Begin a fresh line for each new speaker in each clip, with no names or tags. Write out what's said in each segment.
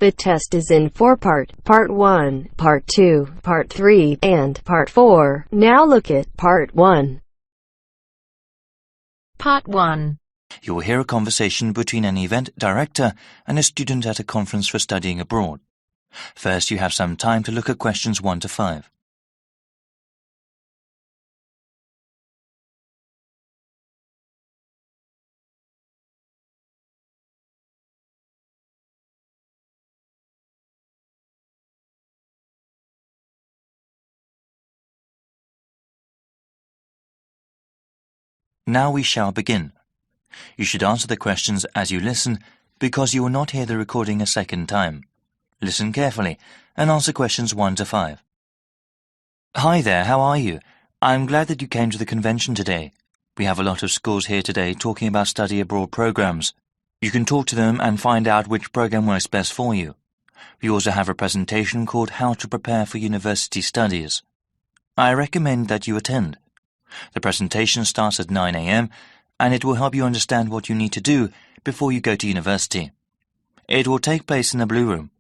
The test is in 4 parts, Part 1, Part 2, Part 3, and Part 4. Now look at Part 1.
Part 1.
You will hear a conversation between an event director and a student at a conference for studying abroad. First, you have some time to look at questions 1 to 5. Now we shall begin. You should answer the questions as you listen because you will not hear the recording a second time. Listen carefully and answer questions 1 to 5. Hi there, how are you? I'm glad that you came to the convention today. We have a lot of schools here today talking about study abroad programs. You can talk to them and find out which program works best for you. We also have a presentation called How to Prepare for University Studies. I recommend that you attend. The presentation starts at 9 a.m. and it will help you understand what you need to do before you go to university. It will take place in the Blue Room.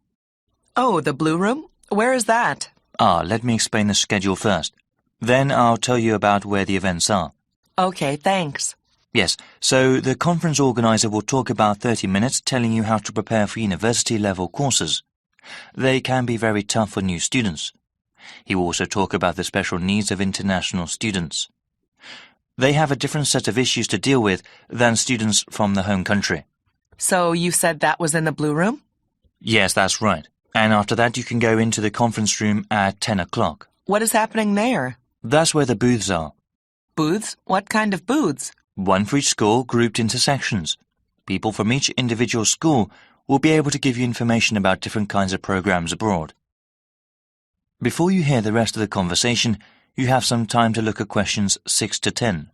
Oh, the Blue Room? Where is that?
Let me explain the schedule first. Then I'll tell you about where the events are.
Okay, thanks.
Yes, so the conference organizer will talk about 30 minutes telling you how to prepare for university-level courses. They can be very tough for new students. He will also talk about the special needs of international students. They have a different set of issues to deal with than students from the home country.
So you said that was in the Blue Room?
Yes, that's right. And after that you can go into the conference room at 10 o'clock.
What is happening there?
That's where the booths are.
Booths? What kind of booths?
One for each school, grouped into sections. People from each individual school will be able to give you information about different kinds of programs abroad. Before you hear the rest of the conversation, you have some time to look at questions 6 to 10.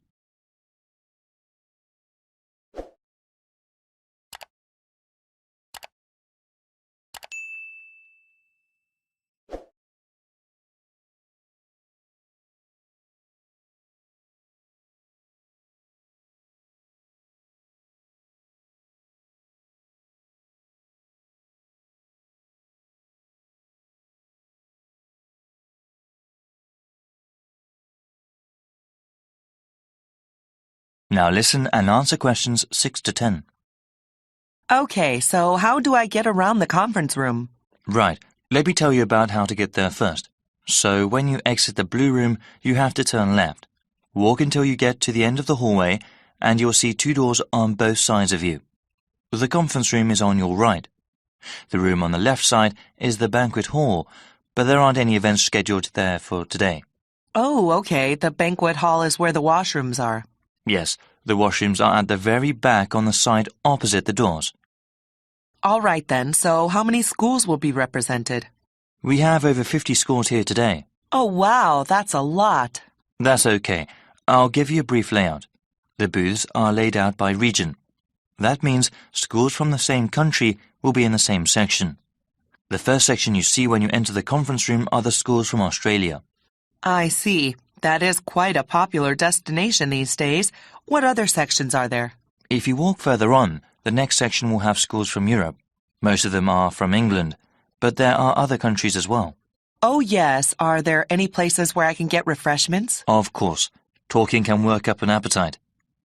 Now listen and answer questions 6 to 10.
Okay, so how do I get around the conference room?
Right, let me tell you about how to get there first. So when you exit the Blue Room, you have to turn left. Walk until you get to the end of the hallway and you'll see 2 doors on both sides of you. The conference room is on your right. The room on the left side is the banquet hall, but there aren't any events scheduled there for today.
Oh, okay, the banquet hall is where the washrooms are.
Yes, the washrooms are at the very back on the side opposite the doors.
All right then, so how many schools will be represented?
We have over 50 schools here today.
Oh, wow, that's a lot.
That's okay. I'll give you a brief layout. The booths are laid out by region. That means schools from the same country will be in the same section. The first section you see when you enter the conference room are the schools from Australia.
I see. That is quite a popular destination these days. What other sections are there?
If you walk further on, the next section will have schools from Europe. Most of them are from England, but there are other countries as well.
Oh, yes. Are there any places where I can get refreshments?
Of course. Talking can work up an appetite.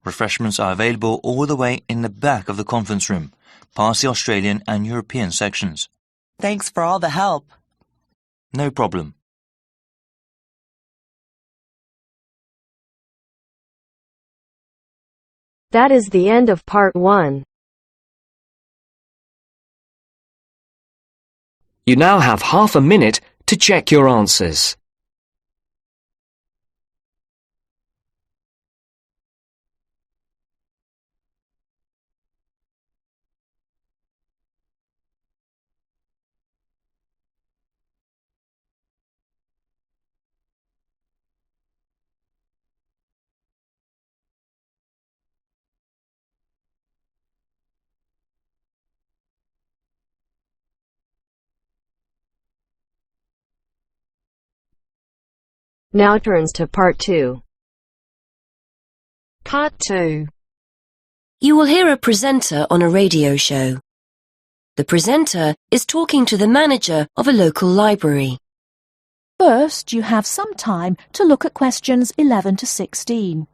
Refreshments are available all the way in the back of the conference room, past the Australian and European sections.
Thanks for all the help.
No problem.
That is the end of Part 1.
You now have half a minute to check your answers.
Now turns to Part 2.
Part 2.
You will hear a presenter on a radio show.
The presenter is talking to the manager of a local library.
First, you have some time to look at questions 11 to 16.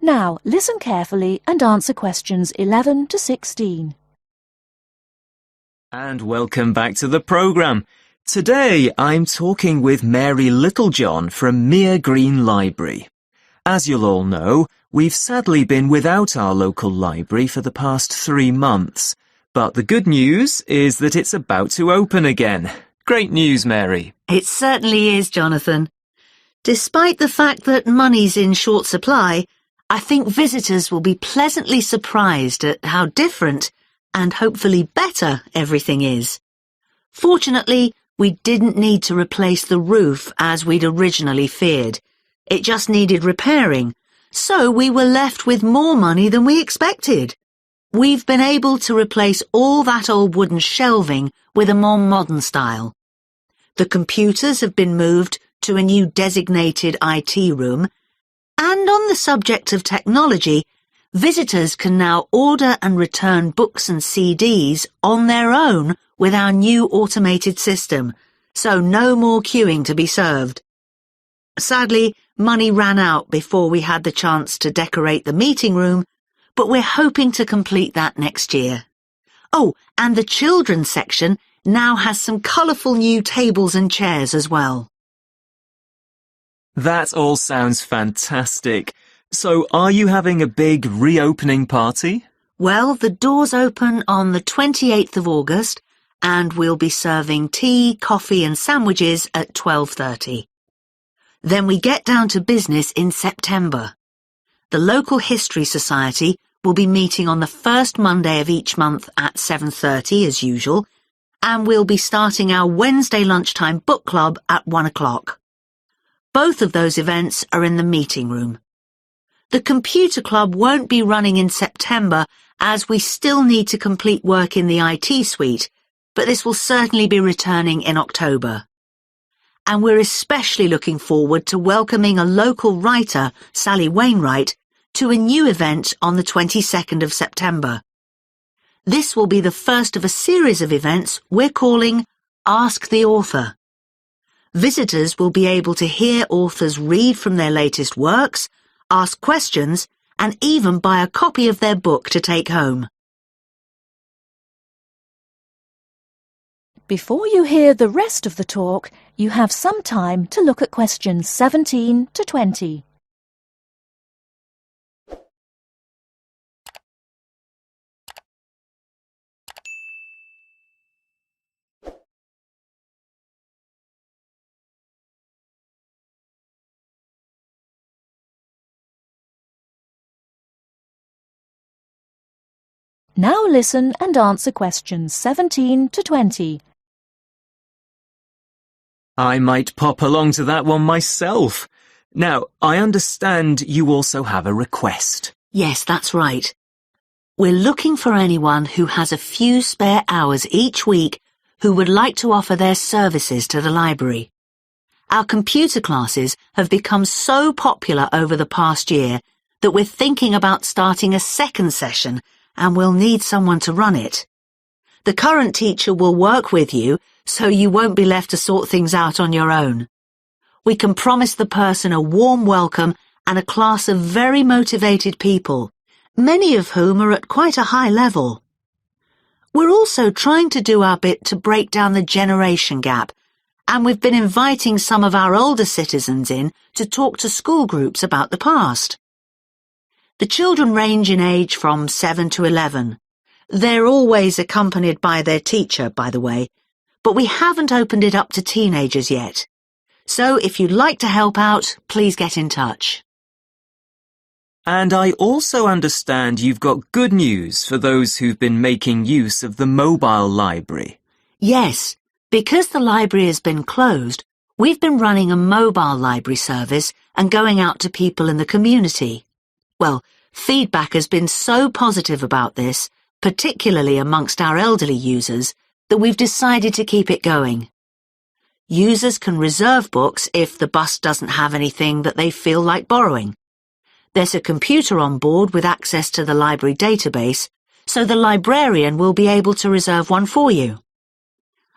Now, listen carefully and answer questions 11 to 16.
And welcome back to the programme. Today I'm talking with Mary Littlejohn from Mere Green Library. As you'll all know, we've sadly been without our local library for the past 3 months. But the good news is that it's about to open again. Great news, Mary.
It certainly is, Jonathan. Despite the fact that money's in short supply, I think visitors will be pleasantly surprised at how different and hopefully better everything is. Fortunately, we didn't need to replace the roof as we'd originally feared. It just needed repairing, so we were left with more money than we expected. We've been able to replace all that old wooden shelving with a more modern style. The computers have been moved to a new designated IT room, and on the subject of technology, visitors can now order and return books and CDs on their own with our new automated system, so no more queuing to be served. Sadly, money ran out before we had the chance to decorate the meeting room, but we're hoping to complete that next year. Oh, and the children's section now has some colourful new tables and chairs as well.
That all sounds fantastic. So are you having a big reopening party?
Well, the doors open on the 28th of August, and we'll be serving tea, coffee and sandwiches at 12:30. Then we get down to business in September. The local History Society will be meeting on the first Monday of each month at 7:30 as usual, and we'll be starting our Wednesday lunchtime book club at 1 o'clock. Both of those events are in the meeting room. The computer club won't be running in September as we still need to complete work in the IT suite, but this will certainly be returning in October. And we're especially looking forward to welcoming a local writer, Sally Wainwright, to a new event on the 22nd of September. This will be the first of a series of events we're calling Ask the Author. Visitors will be able to hear authors read from their latest works, ask questions, and even buy a copy of their book to take home.
Before you hear the rest of the talk, you have some time to look at questions 17 to 20. Now listen and answer questions 17 to 20.
I might pop along to that one myself. Now, I understand you also have a request.
Yes, that's right. We're looking for anyone who has a few spare hours each week who would like to offer their services to the library. Our computer classes have become so popular over the past year that we're thinking about starting a second session, and we'll need someone to run it. The current teacher will work with you, so you won't be left to sort things out on your own. We can promise the person a warm welcome and a class of very motivated people, many of whom are at quite a high level. We're also trying to do our bit to break down the generation gap, and we've been inviting some of our older citizens in to talk to school groups about the past. The children range in age from 7 to 11. They're always accompanied by their teacher, by the way, but we haven't opened it up to teenagers yet. So if you'd like to help out, please get in touch.
And I also understand you've got good news for those who've been making use of the mobile library.
Yes, because the library has been closed, we've been running a mobile library service and going out to people in the community. Well, feedback has been so positive about this, particularly amongst our elderly users, that we've decided to keep it going. Users can reserve books if the bus doesn't have anything that they feel like borrowing. There's a computer on board with access to the library database, so the librarian will be able to reserve one for you.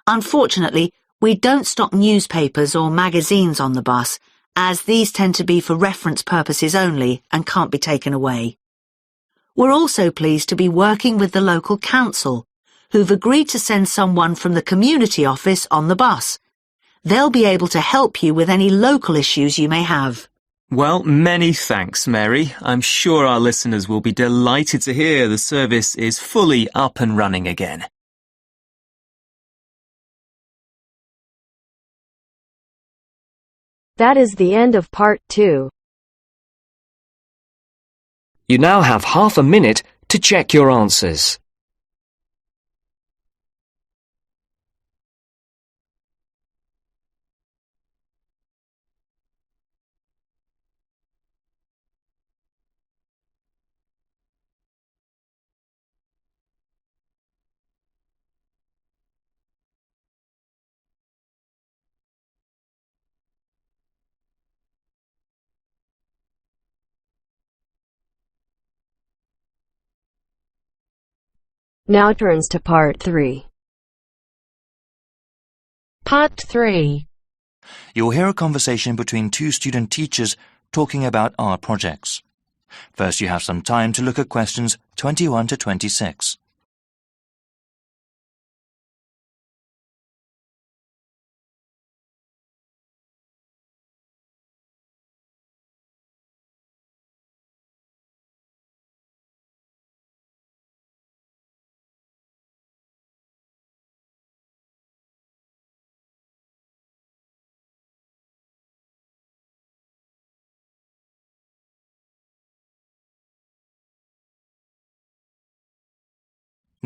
Unfortunately, we don't stock newspapers or magazines on the bus, as these tend to be for reference purposes only and can't be taken away. We're also pleased to be working with the local council, who've agreed to send someone from the community office on the bus. They'll be able to help you with any local issues you may have.
Well, many thanks, Mary. I'm sure our listeners will be delighted to hear the service is fully up and running again.
That is the end of part 2.
You now have half a minute to check your answers.
Now turns to part 3.
Part 3.
You'll hear a conversation between two student teachers talking about art projects. First, you have some time to look at questions 21 to 26.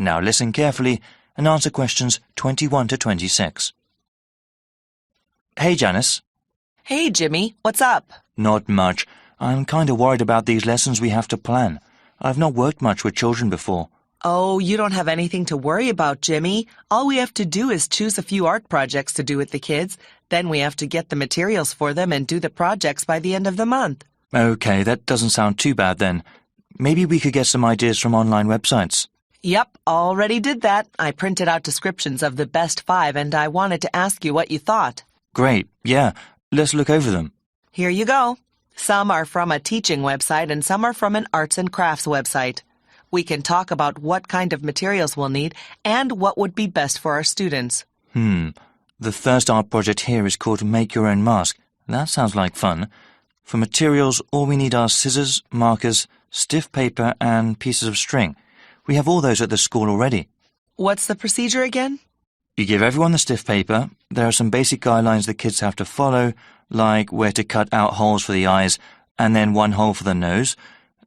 Now listen carefully and answer questions 21 to 26. Hey, Janice.
Hey, Jimmy, what's up?
Not much. I'm kind of worried about these lessons we have to plan. I've not worked much with children before.
Oh, you don't have anything to worry about, Jimmy. All we have to do is choose a few art projects to do with the kids. Then we have to get the materials for them and do the projects by the end of the month.
Okay, that doesn't sound too bad then. Maybe we could get some ideas from online websites.
Yep, already did that. I printed out descriptions of the best 5 and I wanted to ask you what you thought.
Great, yeah. Let's look over them.
Here you go. Some are from a teaching website and some are from an arts and crafts website. We can talk about what kind of materials we'll need and what would be best for our students.
The first art project here is called Make Your Own Mask. That sounds like fun. For materials, all we need are scissors, markers, stiff paper and pieces of string. We have all those at the school already.
What's the procedure again?
You give everyone the stiff paper. There are some basic guidelines the kids have to follow, like where to cut out holes for the eyes and then one hole for the nose.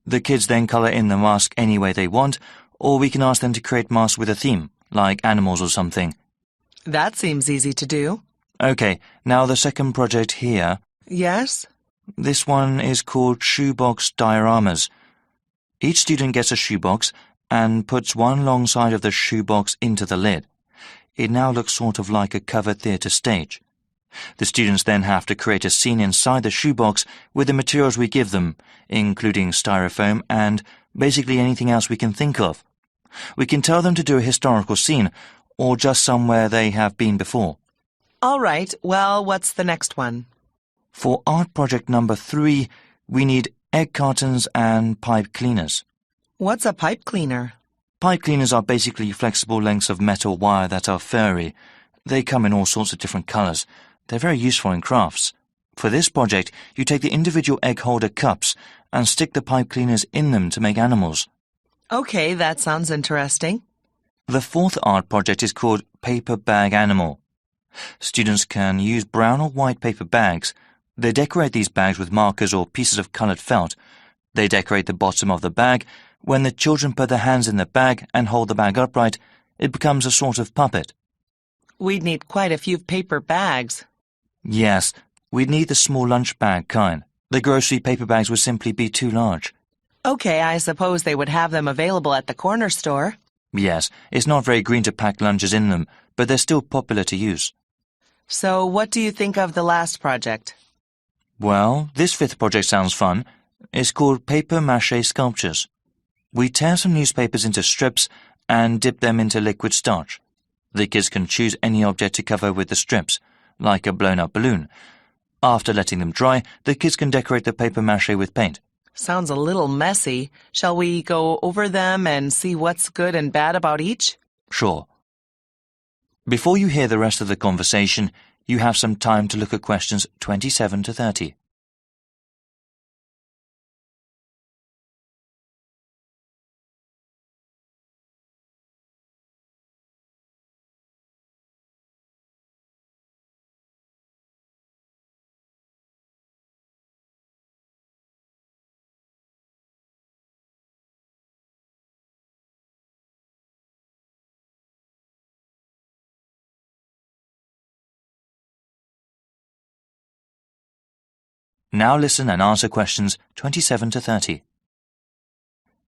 The kids then colour in the mask any way they want, or we can ask them to create masks with a theme, like animals or something.
That seems easy to do.
Okay, now the second project here.
Yes?
This one is called Shoebox Dioramas. Each student gets a shoebox and puts one long side of the shoebox into the lid. It now looks sort of like a covered theatre stage. The students then have to create a scene inside the shoebox with the materials we give them, including styrofoam and basically anything else we can think of. We can tell them to do a historical scene or just somewhere they have been before.
All right, well, what's the next one?
For art project number 3, we need egg cartons and pipe cleaners.
What's a pipe cleaner?
Pipe cleaners are basically flexible lengths of metal wire that are furry. They come in all sorts of different colours. They're very useful in crafts. For this project, you take the individual egg holder cups and stick the pipe cleaners in them to make animals.
Okay, that sounds interesting.
The fourth art project is called Paper Bag Animal. Students can use brown or white paper bags. They decorate these bags with markers or pieces of coloured felt. They decorate the bottom of the bag. When the children put their hands in the bag and hold the bag upright, it becomes a sort of puppet.
We'd need quite a few paper bags.
Yes, we'd need the small lunch bag kind. The grocery paper bags would simply be too large.
Okay, I suppose they would have them available at the corner store.
Yes, it's not very green to pack lunches in them, but they're still popular to use.
So what do you think of the last project?
Well, this fifth project sounds fun. It's called paper mache sculptures. We tear some newspapers into strips and dip them into liquid starch. The kids can choose any object to cover with the strips, like a blown-up balloon. After letting them dry, the kids can decorate the paper mache with paint.
Sounds a little messy. Shall we go over them and see what's good and bad about each?
Sure. Before you hear the rest of the conversation, you have some time to look at questions 27 to 30. Now listen and answer questions 27 to 30.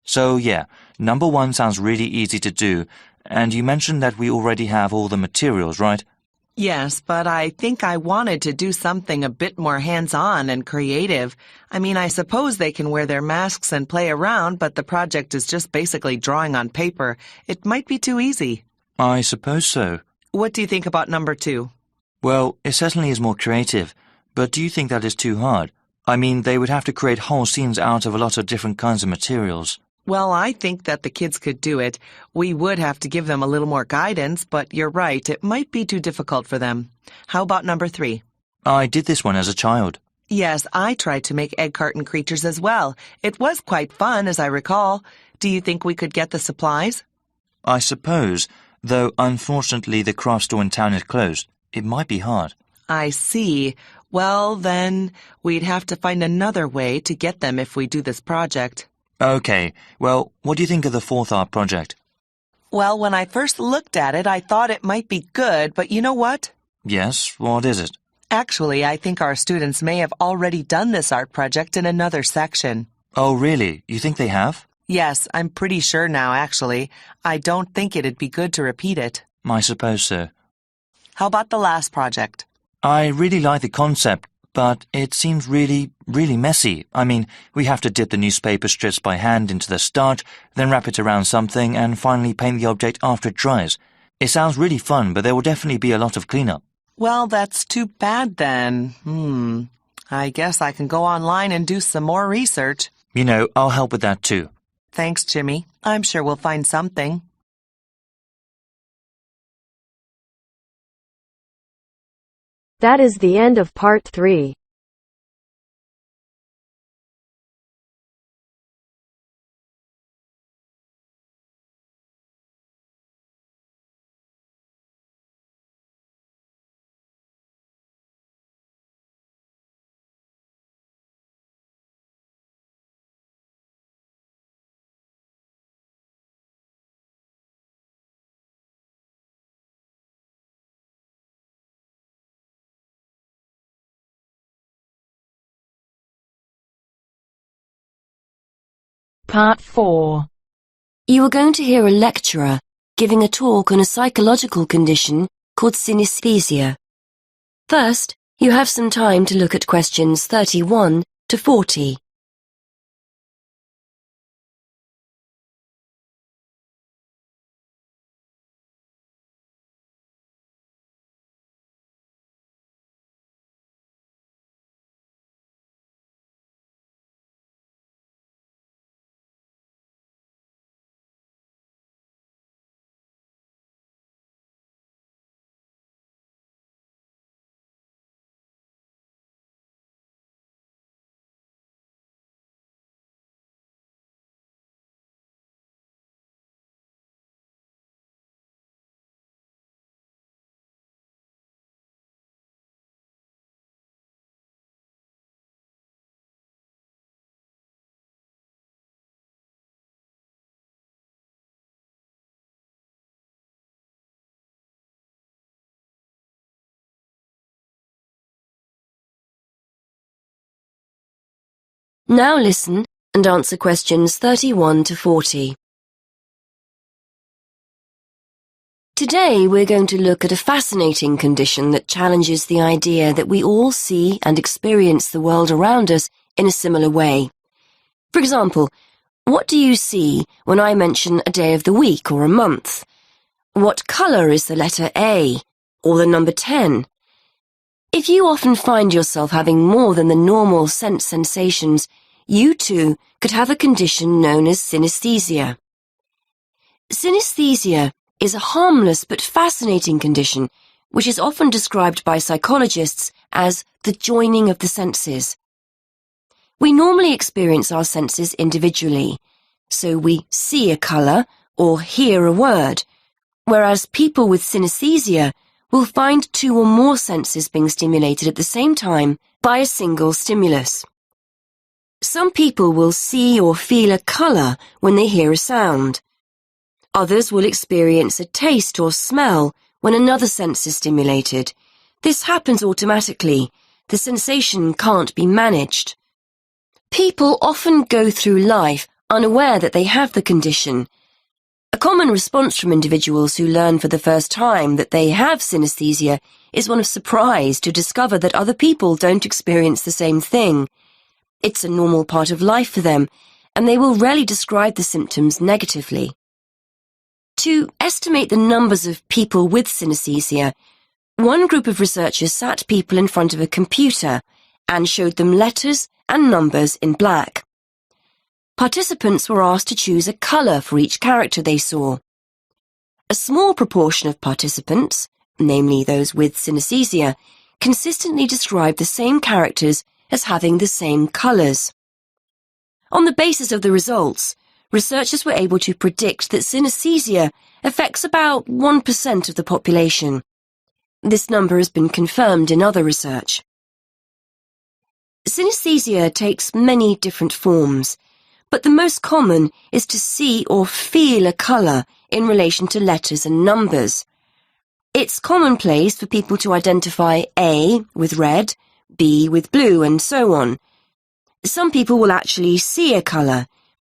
So, yeah, number 1 sounds really easy to do, and you mentioned that we already have all the materials, right?
Yes, but I think I wanted to do something a bit more hands-on and creative. I mean, I suppose they can wear their masks and play around, but the project is just basically drawing on paper. It might be too easy.
I suppose so.
What do you think about number 2?
Well, it certainly is more creative, but do you think that is too hard? I mean, they would have to create whole scenes out of a lot of different kinds of materials.
Well, I think that the kids could do it. We would have to give them a little more guidance, but you're right, it might be too difficult for them. How about number 3?
I did this one as a child.
Yes, I tried to make egg carton creatures as well. It was quite fun, as I recall. Do you think we could get the supplies?
I suppose, though unfortunately the craft store in town is closed. It might be hard.
I see. Well, then, we'd have to find another way to get them if we do this project.
Okay, well, what do you think of the 4th art project?
Well, when I first looked at it, I thought it might be good, but you know what?
Yes, what is it?
Actually, I think our students may have already done this art project in another section.
Oh, really? You think they have?
Yes, I'm pretty sure now, actually. I don't think it'd be good to repeat it.
I suppose so.
How about the last project?
I really like the concept, but it seems really messy. I mean, we have to dip the newspaper strips by hand into the starch, then wrap it around something, and finally paint the object after it dries. It sounds really fun, but there will definitely be a lot of cleanup.
Well, that's too bad then. I guess I can go online and do some more research.
You know, I'll help with that too.
Thanks, Jimmy. I'm sure we'll find something.
That is the end of part 3.
Part 4.
You are going to hear a lecturer giving a talk on a psychological condition called synesthesia. First, you have some time to look at questions 31 to 40. Now listen and answer questions 31 to 40. Today we're going to look at a fascinating condition that challenges the idea that we all see and experience the world around us in a similar way. For example, what do you see when I mention a day of the week or a month? What colour is the letter A or the number 10? If you often find yourself having more than the normal sense sensations, you too could have a condition known as synesthesia. Synesthesia is a harmless but fascinating condition which is often described by psychologists as the joining of the senses. We normally experience our senses individually, so we see a colour or hear a word, whereas people with synesthesia will find two or more senses being stimulated at the same time by a single stimulus. Some people will see or feel a colour when they hear a sound. Others will experience a taste or smell when another sense is stimulated. This happens automatically. The sensation can't be managed. People often go through life unaware that they have the condition. A common response from individuals who learn for the first time that they have synesthesia is one of surprise to discover that other people don't experience the same thing. It's a normal part of life for them, and they will rarely describe the symptoms negatively. To estimate the numbers of people with synesthesia, one group of researchers sat people in front of a computer and showed them letters and numbers in black. Participants were asked to choose a colour for each character they saw. A small proportion of participants, namely those with synesthesia, consistently described the same characters as having the same colours. On the basis of the results, researchers were able to predict that synesthesia affects about 1% of the population. This number has been confirmed in other research. Synesthesia takes many different forms, but the most common is to see or feel a colour in relation to letters and numbers. It's commonplace for people to identify A with red, B with blue, and so on. Some people will actually see a colour,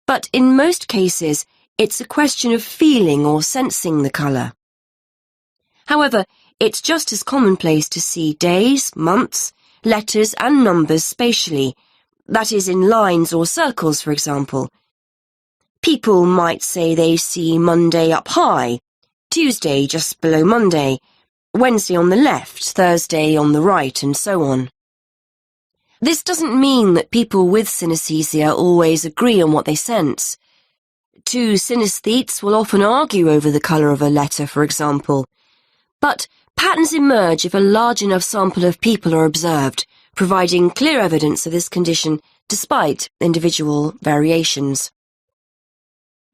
but in most cases, it's a question of feeling or sensing the colour. However, it's just as commonplace to see days, months, letters and numbers spatially, that is, in lines or circles, for example. People might say they see Monday up high, Tuesday just below Monday, Wednesday on the left, Thursday on the right, and so on. This doesn't mean that people with synesthesia always agree on what they sense. Two synesthetes will often argue over the colour of a letter, for example. But patterns emerge if a large enough sample of people are observed, providing clear evidence of this condition despite individual variations.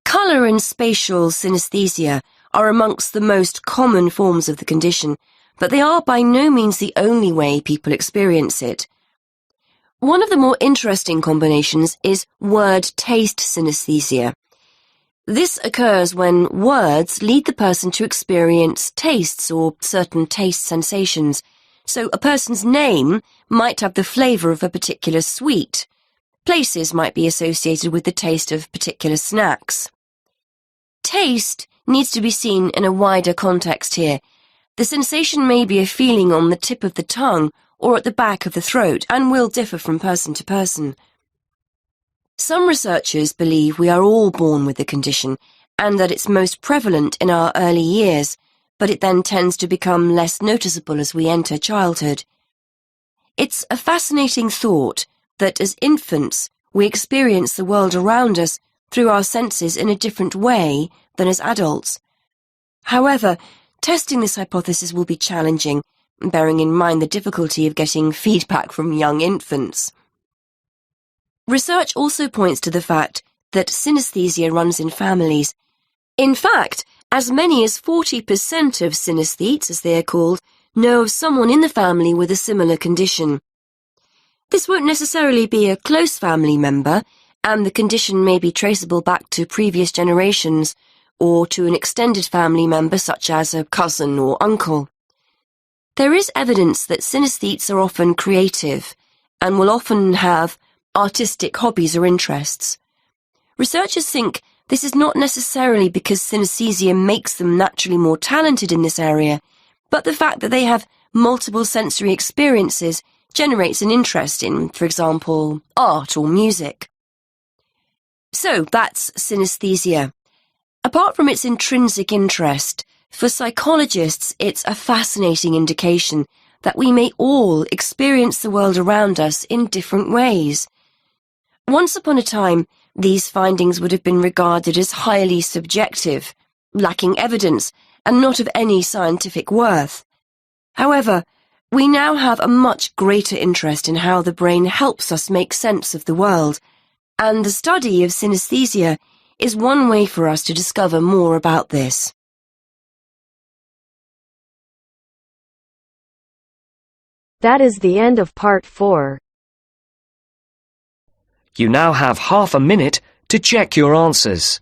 Colour and spatial synesthesia are amongst the most common forms of the condition, but they are by no means the only way people experience it. One of the more interesting combinations is word-taste synesthesia. This occurs when words lead the person to experience tastes or certain taste sensations. So a person's name might have the flavour of a particular sweet. Places might be associated with the taste of particular snacks. Taste needs to be seen in a wider context here. The sensation may be a feeling on the tip of the tongue or at the back of the throat and will differ from person to person. Some researchers believe we are all born with the condition and that it's most prevalent in our early years, but it then tends to become less noticeable as we enter childhood. It's a fascinating thought that as infants we experience the world around us through our senses in a different way than as adults. However, testing this hypothesis will be challenging, bearing in mind the difficulty of getting feedback from young infants. Research also points to the fact that synesthesia runs in families. In fact, as many as 40% of synesthetes, as they are called, know of someone in the family with a similar condition. This won't necessarily be a close family member, and the condition may be traceable back to previous generations or to an extended family member such as a cousin or uncle. There is evidence that synesthetes are often creative and will often have artistic hobbies or interests. Researchers think this is not necessarily because synesthesia makes them naturally more talented in this area, but the fact that they have multiple sensory experiences generates an interest in, for example, art or music. So that's synesthesia. Apart from its intrinsic interest, for psychologists it's a fascinating indication that we may all experience the world around us in different ways. Once upon a time, these findings would have been regarded as highly subjective, lacking evidence, and not of any scientific worth. However, we now have a much greater interest in how the brain helps us make sense of the world, and the study of synesthesia is one way for us to discover more about this.
That is the end of part 4.
You now have half a minute to check your answers.